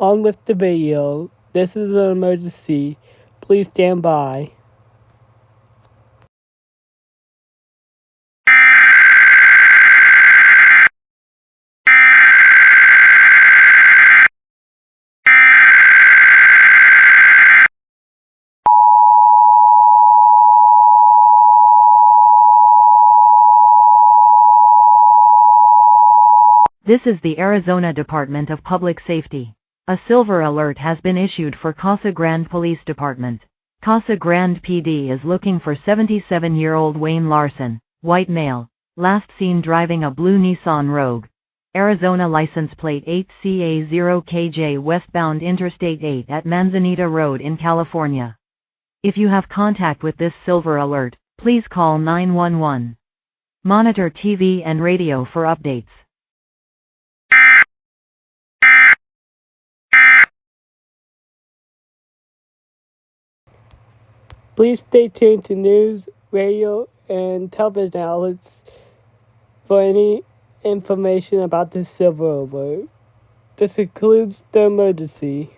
On with the video. This is an emergency. Please stand by. This is the Arizona Department of Public Safety. A silver alert has been issued for Casa Grande Police Department. Casa Grande PD is looking for 77-year-old Wayne Larson, white male, last seen driving a blue Nissan Rogue. Arizona license plate 8CA0KJ westbound Interstate 8 at Manzanita Road in California. If you have contact with this silver alert, please call 911. Monitor TV and radio for updates. Please stay tuned to news, radio, and television outlets for any information about this silver alert. This concludes the emergency.